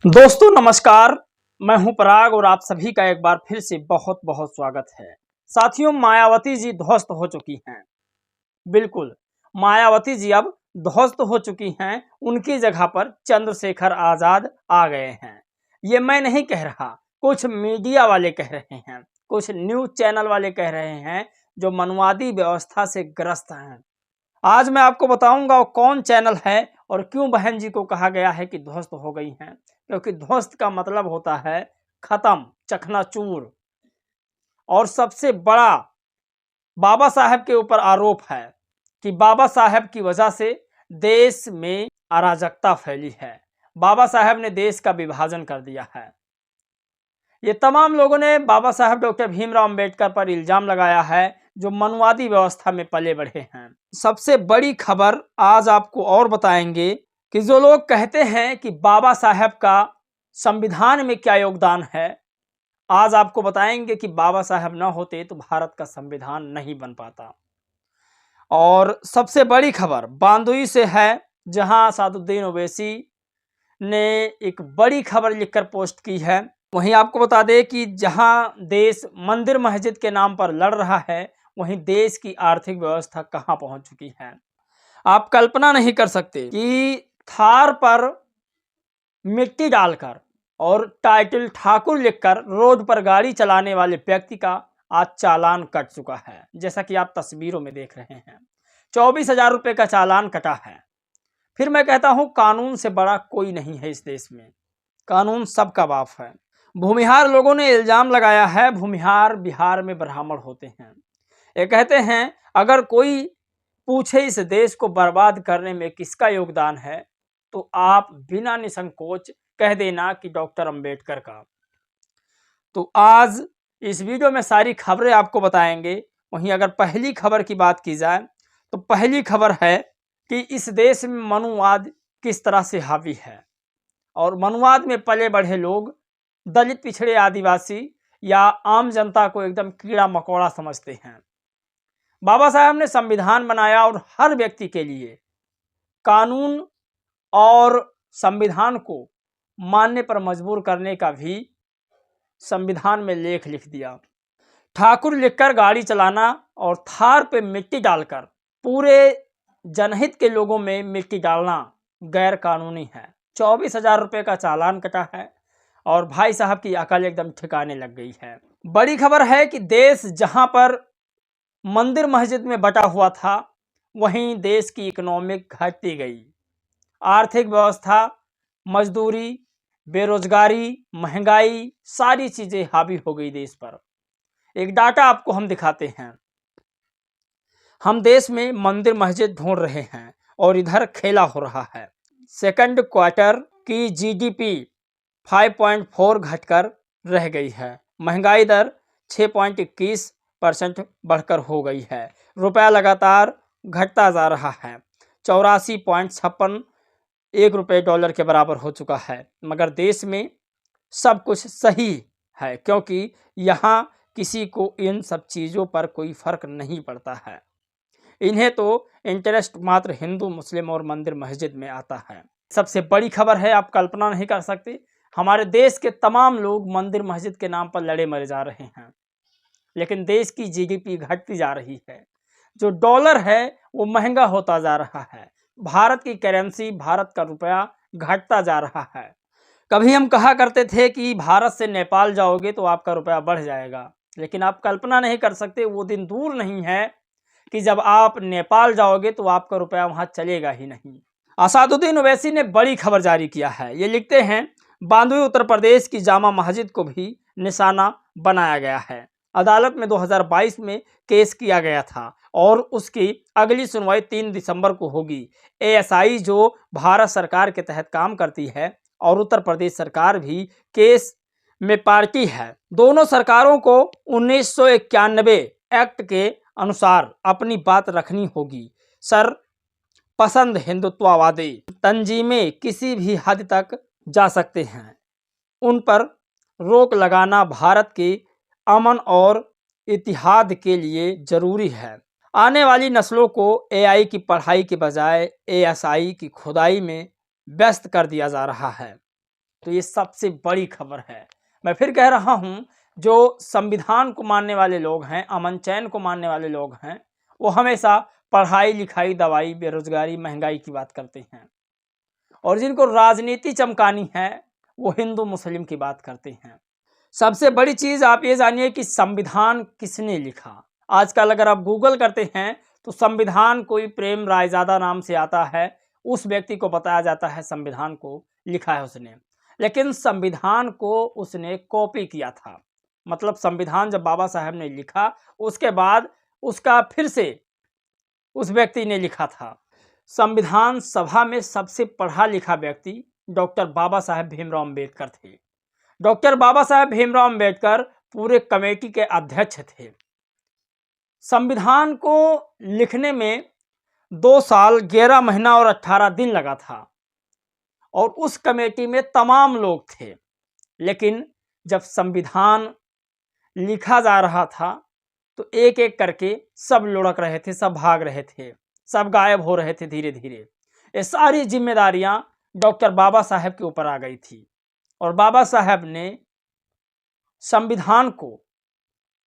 दोस्तों नमस्कार। मैं हूं पराग और आप सभी का एक बार फिर से बहुत बहुत स्वागत है। साथियों, मायावती जी ध्वस्त हो चुकी हैं। बिल्कुल, मायावती जी अब ध्वस्त हो चुकी हैं। उनकी जगह पर चंद्रशेखर आजाद आ गए हैं। ये मैं नहीं कह रहा, कुछ मीडिया वाले कह रहे हैं, कुछ न्यूज चैनल वाले कह रहे हैं जो मनवादी व्यवस्था से ग्रस्त हैं। आज मैं आपको बताऊंगा वो कौन चैनल है और क्यों बहन जी को कहा गया है कि ध्वस्त हो गई हैं। क्योंकि ध्वस्त का मतलब होता है खत्म, चकनाचूर। और सबसे बड़ा बाबा साहब के ऊपर आरोप है कि बाबा साहब की वजह से देश में अराजकता फैली है। बाबा साहब ने देश का विभाजन कर दिया है। ये तमाम लोगों ने बाबा साहब डॉक्टर भीमराव अंबेडकर पर इल्जाम लगाया है, जो मनवादी व्यवस्था में पले बढ़े हैं। सबसे बड़ी खबर आज आपको और बताएंगे कि जो लोग कहते हैं कि बाबा साहब का संविधान में क्या योगदान है, आज आपको बताएंगे कि बाबा साहब न होते तो भारत का संविधान नहीं बन पाता। और सबसे बड़ी खबर बांदुई से है, जहां सादुद्दीन ओवैसी ने एक बड़ी खबर लिखकर पोस्ट की है। वहीं आपको बता दें कि जहां देश मंदिर मस्जिद के नाम पर लड़ रहा है, वहीं देश की आर्थिक व्यवस्था कहां पहुंच चुकी है। आप कल्पना नहीं कर सकते कि थार पर मिट्टी डालकर और टाइटल ठाकुर लिखकर रोड पर गाड़ी चलाने वाले व्यक्ति का आज चालान कट चुका है, जैसा कि आप तस्वीरों में देख रहे हैं। 24,000 रुपए का चालान कटा है। फिर मैं कहता हूं, कानून से बड़ा कोई नहीं है इस देश में। कानून सबका बाप है। भूमिहार लोगों ने इल्जाम लगाया है, भूमिहार बिहार में ब्राह्मण होते हैं। ये कहते हैं अगर कोई पूछे इस देश को बर्बाद करने में किसका योगदान है, तो आप बिना निसंकोच कह देना कि डॉक्टर अंबेडकर का। तो आज इस वीडियो में सारी खबरें आपको बताएंगे। वहीं अगर पहली खबर की बात की जाए तो पहली खबर है कि इस देश में मनुवाद किस तरह से हावी है। और मनुवाद में पले बढ़े लोग दलित, पिछड़े, आदिवासी या आम जनता को एकदम कीड़ा मकोड़ा समझते हैं। बाबा साहब ने संविधान बनाया और हर व्यक्ति के लिए कानून और संविधान को मानने पर मजबूर करने का भी संविधान में लेख लिख दिया। ठाकुर लिखकर गाड़ी चलाना और थार पे मिट्टी डालकर पूरे जनहित के लोगों में मिट्टी डालना गैर कानूनी है। 24,000 रुपए का चालान कटा है और भाई साहब की अकल एकदम ठिकाने लग गई है। बड़ी खबर है कि देश जहां पर मंदिर मस्जिद में बटा हुआ था, वहीं देश की इकोनॉमिक घटती गई। आर्थिक व्यवस्था, मजदूरी, बेरोजगारी, महंगाई, सारी चीजें हावी हो गई देश पर। एक डाटा आपको हम दिखाते हैं। हम देश में मंदिर मस्जिद ढूंढ रहे हैं और इधर खेला हो रहा है। सेकंड क्वार्टर की जीडीपी 5.4 घटकर रह गई है। महंगाई दर 6.21% बढ़कर हो गई है। रुपया लगातार घटता जा रहा है। 84.56 एक रुपये डॉलर के बराबर हो चुका है। मगर देश में सब कुछ सही है, क्योंकि यहाँ किसी को इन सब चीज़ों पर कोई फर्क नहीं पड़ता है। इन्हें तो इंटरेस्ट मात्र हिंदू, मुस्लिम और मंदिर मस्जिद में आता है। सबसे बड़ी खबर है, आप कल्पना नहीं कर सकते, हमारे देश के तमाम लोग मंदिर मस्जिद के नाम पर लड़े मरे जा रहे हैं, लेकिन देश की जीडीपी घटती जा रही है। जो डॉलर है वो महंगा होता जा रहा है। भारत की करेंसी, भारत का रुपया घटता जा रहा है। कभी हम कहा करते थे कि भारत से नेपाल जाओगे तो आपका रुपया बढ़ जाएगा, लेकिन आप कल्पना नहीं कर सकते, वो दिन दूर नहीं है कि जब आप नेपाल जाओगे तो आपका रुपया वहां चलेगा ही नहीं। असादुद्दीन ओवैसी ने बड़ी खबर जारी किया है। ये लिखते हैं, बांदुई उत्तर प्रदेश की जामा मस्जिद को भी निशाना बनाया गया है। अदालत में 2022 में केस किया गया था और उसकी अगली सुनवाई 3 दिसंबर को होगी। एएसआई जो भारत सरकार के तहत काम करती है और उत्तर प्रदेश सरकार भी केस में पार्टी है। दोनों सरकारों को 1991 एक्ट के अनुसार अपनी बात रखनी होगी। सर पसंद हिंदुत्ववादी तंजीमें किसी भी हद तक जा सकते हैं, उन पर रोक लगाना भारत के अमन और इतिहाद के लिए जरूरी है। आने वाली नस्लों को एआई की पढ़ाई के बजाय एएसआई की खुदाई में व्यस्त कर दिया जा रहा है। तो ये सबसे बड़ी खबर है। मैं फिर कह रहा हूँ, जो संविधान को मानने वाले लोग हैं, अमन चैन को मानने वाले लोग हैं, वो हमेशा पढ़ाई लिखाई, दवाई, बेरोजगारी, महंगाई की बात करते हैं, और जिनको राजनीति चमकानी है वो हिंदू मुस्लिम की बात करते हैं। सबसे बड़ी चीज आप ये जानिए कि संविधान किसने लिखा। आजकल अगर आप गूगल करते हैं तो संविधान कोई प्रेम रायजादा नाम से आता है, उस व्यक्ति को बताया जाता है संविधान को लिखा है उसने, लेकिन संविधान को उसने कॉपी किया था। मतलब संविधान जब बाबा साहब ने लिखा, उसके बाद उसका फिर से उस व्यक्ति ने लिखा था। संविधान सभा में सबसे पढ़ा लिखा व्यक्ति डॉक्टर बाबा साहेब भीमराव अम्बेडकर थे। डॉक्टर बाबा साहेब भीमराव अम्बेडकर पूरे कमेटी के अध्यक्ष थे। संविधान को लिखने में 2 साल 11 महीना और 18 दिन लगा था, और उस कमेटी में तमाम लोग थे। लेकिन जब संविधान लिखा जा रहा था तो एक एक करके सब लुढ़क रहे थे, सब भाग रहे थे, सब गायब हो रहे थे धीरे धीरे। ये सारी जिम्मेदारियां डॉक्टर बाबा साहेब के ऊपर आ गई थी, और बाबा साहेब ने संविधान को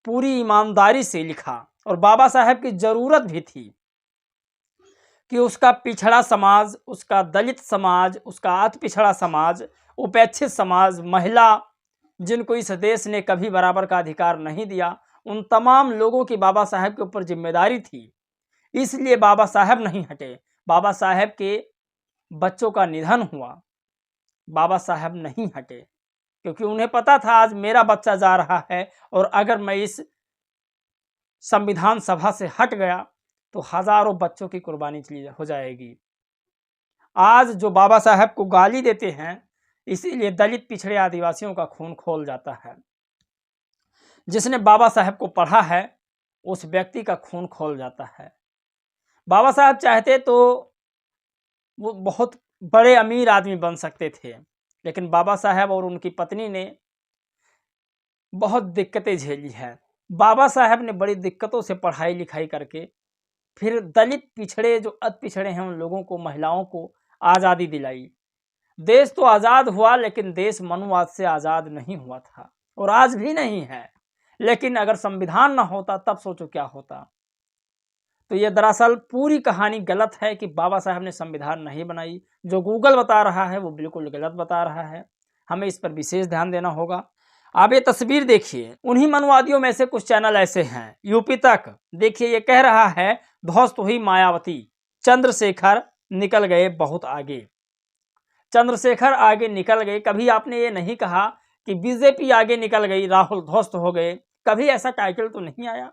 पूरी ईमानदारी से लिखा। और बाबा साहेब की जरूरत भी थी कि उसका पिछड़ा समाज, उसका दलित समाज, उसका अति पिछड़ा समाज, उपेक्षित समाज, महिला, जिनको इस देश ने कभी बराबर का अधिकार नहीं दिया, उन तमाम लोगों की बाबा साहेब के ऊपर जिम्मेदारी थी। इसलिए बाबा साहेब नहीं हटे। बाबा साहेब के बच्चों का निधन हुआ, बाबा साहेब नहीं हटे, क्योंकि उन्हें पता था आज मेरा बच्चा जा रहा है, और अगर मैं इस संविधान सभा से हट गया तो हजारों बच्चों की कुर्बानी हो जाएगी। आज जो बाबा साहेब को गाली देते हैं, इसीलिए दलित, पिछड़े, आदिवासियों का खून खोल जाता है। जिसने बाबा साहेब को पढ़ा है उस व्यक्ति का खून खोल जाता है। बाबा साहेब चाहते तो वो बहुत बड़े अमीर आदमी बन सकते थे, लेकिन बाबा साहेब और उनकी पत्नी ने बहुत दिक्कतें झेली है। बाबा साहेब ने बड़ी दिक्कतों से पढ़ाई लिखाई करके फिर दलित, पिछड़े, जो अति पिछड़े हैं, उन लोगों को, महिलाओं को आज़ादी दिलाई। देश तो आज़ाद हुआ, लेकिन देश मनुवाद से आज़ाद नहीं हुआ था, और आज भी नहीं है। लेकिन अगर संविधान ना होता तब सोचो क्या होता। तो ये दरअसल पूरी कहानी गलत है कि बाबा साहब ने संविधान नहीं बनाई। जो गूगल बता रहा है वो बिल्कुल गलत बता रहा है, हमें इस पर विशेष ध्यान देना होगा। आप ये तस्वीर देखिए, उन्हीं मनुवादियों में से कुछ चैनल ऐसे हैं। यूपी तक देखिए, ये कह रहा है ध्वस्त हुई मायावती, चंद्रशेखर निकल गए बहुत आगे। चंद्रशेखर आगे निकल गए। कभी आपने ये नहीं कहा कि बीजेपी आगे निकल गई, राहुल ध्वस्त हो गए, कभी ऐसा टाइटल तो नहीं आया,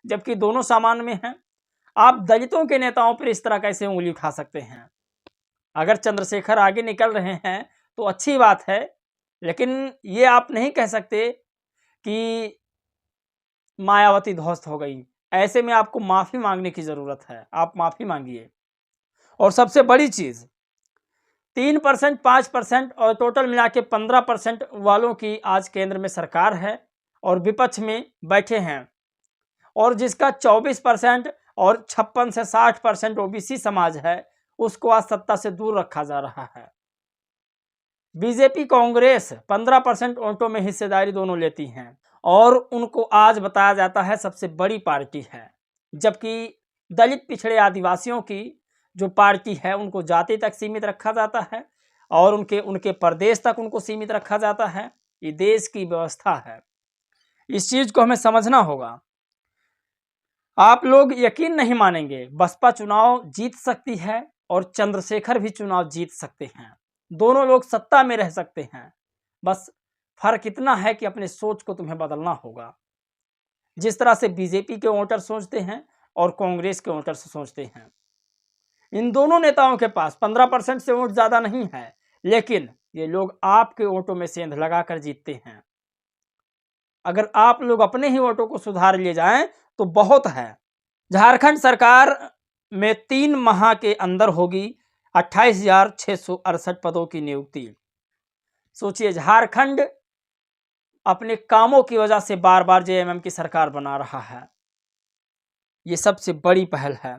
जबकि दोनों सामान में हैं। आप दलितों के नेताओं पर इस तरह कैसे उंगली उठा सकते हैं? अगर चंद्रशेखर आगे निकल रहे हैं तो अच्छी बात है, लेकिन ये आप नहीं कह सकते कि मायावती ध्वस्त हो गई। ऐसे में आपको माफी मांगने की जरूरत है, आप माफी मांगिए। और सबसे बड़ी चीज, 3%, 5% और टोटल मिला के 15% वालों की आज केंद्र में सरकार है और विपक्ष में बैठे हैं, और जिसका 24% और 56 से 60% ओबीसी समाज है, उसको आज सत्ता से दूर रखा जा रहा है। बीजेपी, कांग्रेस 15% वोटों में हिस्सेदारी दोनों लेती हैं, और उनको आज बताया जाता है सबसे बड़ी पार्टी है, जबकि दलित, पिछड़े, आदिवासियों की जो पार्टी है उनको जाति तक सीमित रखा जाता है, और उनके प्रदेश तक उनको सीमित रखा जाता है। ये देश की व्यवस्था है, इस चीज को हमें समझना होगा। आप लोग यकीन नहीं मानेंगे, बसपा चुनाव जीत सकती है और चंद्रशेखर भी चुनाव जीत सकते हैं। दोनों लोग सत्ता में रह सकते हैं, बस फर्क इतना है कि अपने सोच को तुम्हें बदलना होगा। जिस तरह से बीजेपी के वोटर सोचते हैं और कांग्रेस के वोटर सोचते हैं, इन दोनों नेताओं के पास 15% से वोट ज्यादा नहीं है, लेकिन ये लोग आपके वोटों में सेंध लगाकर जीतते हैं। अगर आप लोग अपने ही वोटों को सुधार ले जाएं तो बहुत है। झारखंड सरकार में 3 माह के अंदर होगी 28,668 पदों की नियुक्ति। सोचिए, झारखंड अपने कामों की वजह से बार बार जेएमएम की सरकार बना रहा है। ये सबसे बड़ी पहल है।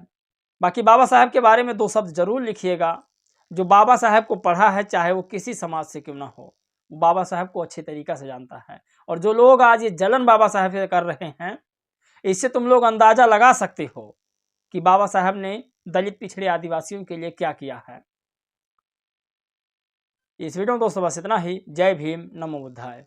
बाकी बाबा साहब के बारे में 2 शब्द जरूर लिखिएगा। जो बाबा साहब को पढ़ा है, चाहे वो किसी समाज से क्यों ना हो, बाबा साहब को अच्छे तरीका से जानता है। और जो लोग आज ये जलन बाबा साहब से कर रहे हैं, इससे तुम लोग अंदाजा लगा सकते हो कि बाबा साहब ने दलित पिछड़े आदिवासियों के लिए क्या किया है। इस वीडियो में दोस्तों बस इतना ही। जय भीम, नमो बुद्धाय।